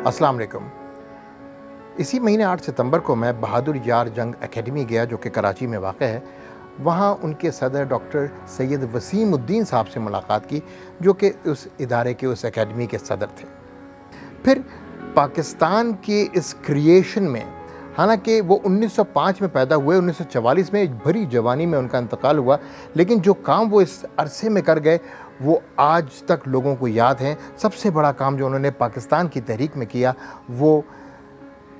अस्सलाम वालेकुम। इसी महीने 8 सितंबर को मैं बहादुर यार जंग एकेडमी गया जो कि कराची में वाक़ है। वहाँ उनके सदर डॉक्टर सैयद वसीमुद्दीन साहब से मुलाकात की जो कि उस इदारे के उस एकेडमी के सदर थे। फिर पाकिस्तान के इस क्रिएशन में, हालांकि वो 1905 में पैदा हुए, 1944 में भरी जवानी में उनका इंतकाल हुआ, लेकिन जो काम वो इस अरसे में कर गए वो आज तक लोगों को याद हैं। सबसे बड़ा काम जो उन्होंने पाकिस्तान की तहरीक में किया वो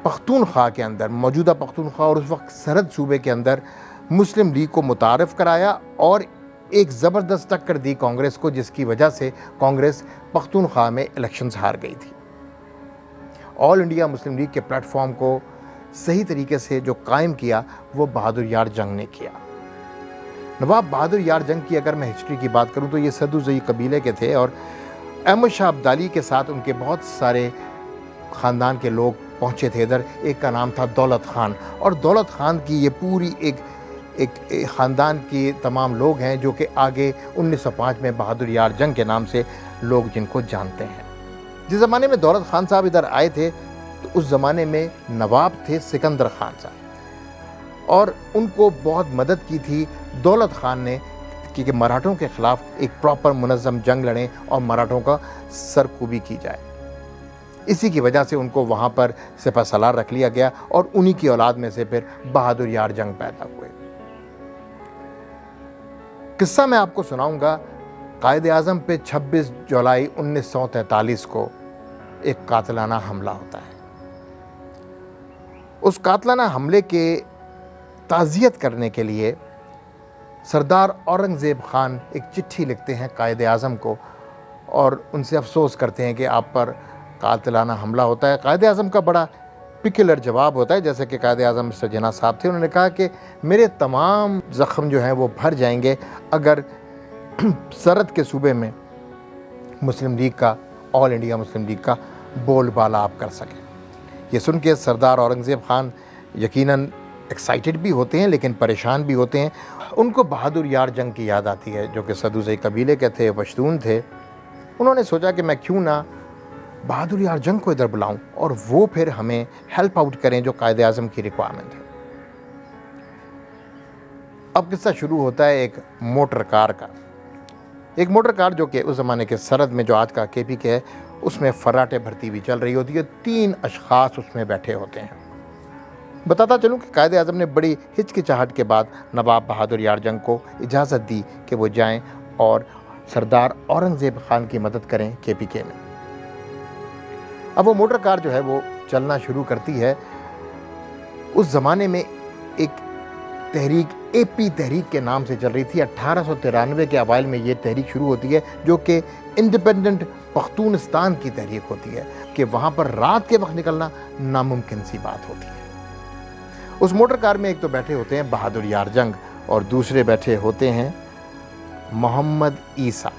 पख्तूनख्वा के अंदर, मौजूदा पख्तूनख्वा और उस वक्त सरहद सूबे के अंदर मुस्लिम लीग को मुतारफ़ कराया और एक ज़बरदस्त टक्कर दी कांग्रेस को, जिसकी वजह से कांग्रेस पख्तूनख्वा में इलेक्शंस हार गई थी। ऑल इंडिया मुस्लिम लीग के प्लेटफॉर्म को सही तरीके से जो कायम किया वो बहादुर यार जंग ने किया। नवाब बहादुर यार जंग की अगर मैं हिस्ट्री की बात करूं तो ये सदुज़ई कबीले के थे और अहमद शाह अब्दाली के साथ उनके बहुत सारे ख़ानदान के लोग पहुंचे थे इधर। एक का नाम था दौलत ख़ान, और दौलत ख़ान की ये पूरी एक ख़ानदान के तमाम लोग हैं जो कि आगे 1905 में बहादुर यार जंग के नाम से लोग जिनको जानते हैं। जिस ज़माने में दौलत ख़ान साहब इधर आए थे तो उस ज़माने में नवाब थे सिकंदर ख़ान साहब, और उनको बहुत मदद की थी दौलत ख़ान ने कि मराठों के ख़िलाफ़ एक प्रॉपर मुनज़्ज़म जंग लड़ें और मराठों का सरकूबी की जाए। इसी की वजह से उनको वहाँ पर सिपह सलार रख लिया गया और उन्हीं की औलाद में से फिर बहादुर यार जंग पैदा हुए। किस्सा मैं आपको सुनाऊंगा। कायद-ए-आज़म पे 26 जुलाई 1943 को एक कातलाना हमला होता है। उस कातलाना हमले के ताज़ियत करने के लिए सरदार औरंगज़ेब ख़ान एक चिट्ठी लिखते हैं कायद-ए-आज़म को और उनसे अफसोस करते हैं कि आप पर कातलाना हमला होता है। कायद-ए-आज़म का बड़ा पिक्युलर जवाब होता है, जैसे कि कायद-ए-आज़म मिस्टर जिन्ना साहब थे। उन्होंने कहा कि मेरे तमाम ज़ख्म जो हैं वो भर जाएंगे अगर सरहद के सूबे में मुस्लिम लीग का, ऑल इंडिया मुस्लिम लीग का बोलबाला आप कर सकें। ये सुन के सरदार औरंगज़ेब ख़ान यकीनन एक्साइटेड भी होते हैं लेकिन परेशान भी होते हैं। उनको बहादुर यार जंग की याद आती है जो कि सदुज़ई कबीले के थे, पश्तून थे। उन्होंने सोचा कि मैं क्यों ना बहादुर यार जंग को इधर बुलाऊं और वो फिर हमें हेल्प आउट करें जो कायद-ए-आज़म की रिक्वायरमेंट है। अब किस्सा शुरू होता है एक मोटर कार का। एक मोटर कार जो कि उस ज़माने के सरहद में, जो आज का केपी के है, उसमें फर्राटे भर्ती भी चल रही होती है। 3 अशख़ास उसमें बैठे होते हैं। बताता चलूँ कि कायद-ए-आज़म ने बड़ी हिचकिचाहट के बाद नवाब बहादुर यार जंग को इजाज़त दी कि वो जाएं और सरदार औरंगज़ेब ख़ान की मदद करें केपीके में। अब वो मोटर कार जो है वो चलना शुरू करती है। उस ज़माने में एक तहरीक एपी तहरीक के नाम से चल रही थी। 1893 के अवाइल में ये तहरीक शुरू होती है जो कि इंडिपेंडेंट पख्तूनिस्तान की तहरीक होती है कि वहाँ पर रात के वक्त निकलना नामुमकिन सी बात होती है। उस मोटर कार में एक तो बैठे होते हैं बहादुर यार जंग और दूसरे बैठे होते हैं मोहम्मद ईसा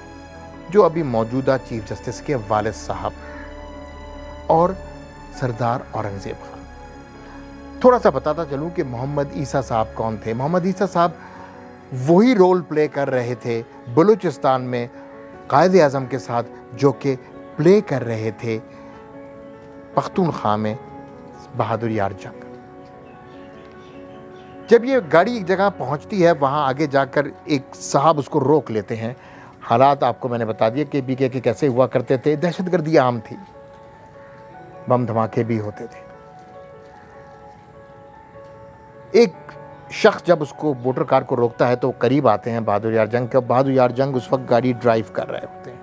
जो अभी मौजूदा चीफ जस्टिस के वालिद साहब, और सरदार औरंगज़ेब ख़ान। थोड़ा सा बताता चलूँ कि मोहम्मद ईसा साहब कौन थे। मोहम्मद ईसा साहब वही रोल प्ले कर रहे थे बलूचिस्तान में कायद-ए-आज़म के साथ जो कि प्ले कर रहे थे पख्तूनख्वा में बहादुर यार जंग। जब ये गाड़ी एक जगह पहुंचती है, वहाँ आगे जाकर एक साहब उसको रोक लेते हैं। हालात आपको मैंने बता दिए कि बीके के कैसे हुआ करते थे। दहशतगर्दी आम थी, बम धमाके भी होते थे। एक शख्स जब उसको मोटर कार को रोकता है तो करीब आते हैं बहादुर यार जंग के। बहादुर यार जंग उस वक्त गाड़ी ड्राइव कर रहे होते हैं।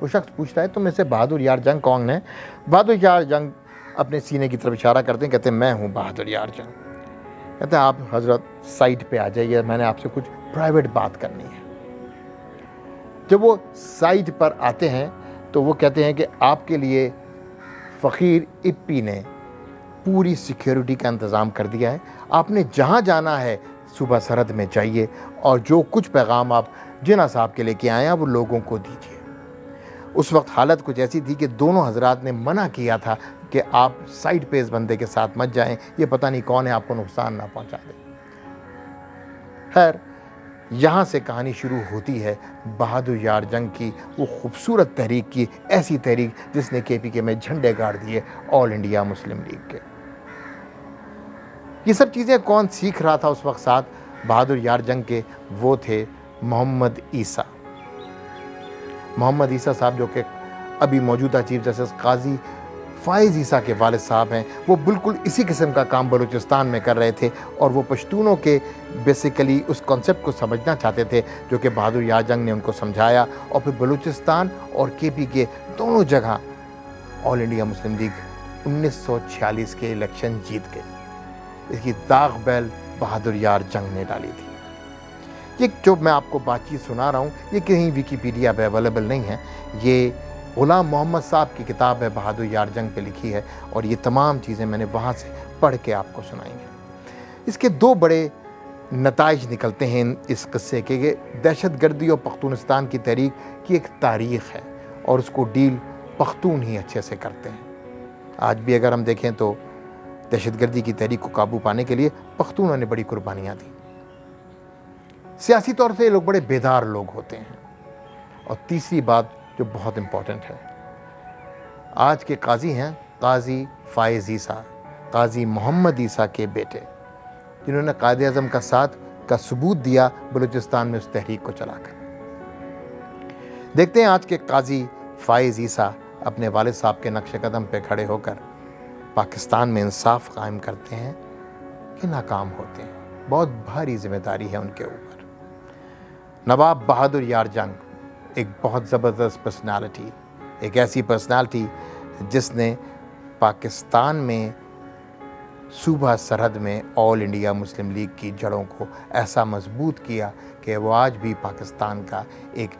वो शख्स पूछता है तो में से बहादुर यार जंग कौन है? बहादुर यार जंग अपने सीने की तरफ इशारा करते हैं, कहते हैं मैं हूँ बहादुर यार जंग। कहते हैं आप हजरत साइड पे आ जाइए, मैंने आपसे कुछ प्राइवेट बात करनी है। जब वो साइड पर आते हैं तो वो कहते हैं कि आपके लिए फ़कीर इप्पी ने पूरी सिक्योरिटी का इंतज़ाम कर दिया है। आपने जहाँ जाना है सुबह सरहद में जाइए और जो कुछ पैगाम आप जिन्ना साहब के लेके आए हैं वो लोगों को दीजिए। उस वक्त हालत कुछ ऐसी थी कि दोनों हजरात ने मना किया था कि आप साइड पे इस बंदे के साथ मत जाएं, ये पता नहीं कौन है, आपको नुकसान ना पहुंचा दे। खैर यहाँ سے کہانی شروع ہوتی ہے بہادر یار جنگ کی، وہ خوبصورت تحریک کی، ایسی تحریک جس نے کے پی کے میں جھنڈے گاڑ دیے آل انڈیا مسلم لیگ کے۔ یہ سب چیزیں کون سیکھ رہا تھا اس وقت ساتھ بہادر یار جنگ کے؟ وہ تھے محمد عیسیٰ۔ محمد عیسیٰ صاحب جو کہ ابھی موجودہ چیف جسٹس قاضی فائز عیسیٰ کے والد صاحب ہیں، وہ بالکل اسی قسم کا کام بلوچستان میں کر رہے تھے، اور وہ پشتونوں کے بیسیکلی اس کانسیپٹ کو سمجھنا چاہتے تھے جو کہ بہادر یار جنگ نے ان کو سمجھایا، اور پھر بلوچستان اور کے پی کے دونوں جگہ آل انڈیا مسلم لیگ 1946 کے الیکشن جیت گئی۔ اس کی داغ بیل بہادر یار جنگ نے ڈالی تھی۔ یہ جو میں آپ کو بات چیت سنا رہا ہوں یہ کہیں ویکیپیڈیا پہ اویلیبل نہیں ہے، یہ غلام محمد صاحب کی کتاب ہے، بہادر یار جنگ پہ لکھی ہے، اور یہ تمام چیزیں میں نے وہاں سے پڑھ کے آپ کو سنائی ہیں۔ اس کے دو بڑے نتائج نکلتے ہیں اس قصے کے کہ دہشت گردی اور پختونستان کی تحریک کی ایک تاریخ ہے، اور اس کو ڈیل پختون ہی اچھے سے کرتے ہیں۔ آج بھی اگر ہم دیکھیں تو دہشت گردی کی تحریک کو قابو پانے کے لیے پختونوں نے بڑی قربانیاں دیں۔ سیاسی طور سے یہ لوگ بڑے بیدار لوگ ہوتے ہیں۔ اور تیسری بات جو بہت امپورٹنٹ ہے، آج کے قاضی ہیں قاضی فائز عیسیٰ، قاضی محمد عیسیٰ کے بیٹے، جنہوں نے قائد اعظم کا ساتھ کا ثبوت دیا بلوچستان میں اس تحریک کو چلا کر۔ دیکھتے ہیں آج کے قاضی فائز عیسیٰ اپنے والد صاحب کے نقش قدم پہ کھڑے ہو کر پاکستان میں انصاف قائم کرتے ہیں کہ ناکام ہوتے ہیں۔ بہت بھاری ذمہ داری ہے ان کے اوپر۔ نواب بہادر یار جنگ ایک بہت زبردست پرسنالٹی، ایک ایسی پرسنالٹی جس نے پاکستان میں صوبہ سرحد میں آل انڈیا مسلم لیگ کی جڑوں کو ایسا مضبوط کیا کہ وہ آج بھی پاکستان کا ایک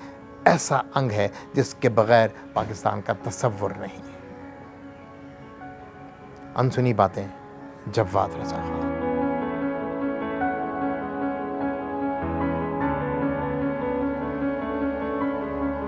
ایسا انگ ہے جس کے بغیر پاکستان کا تصور نہیں ہے۔ انسنی باتیں، جواد رضا خان۔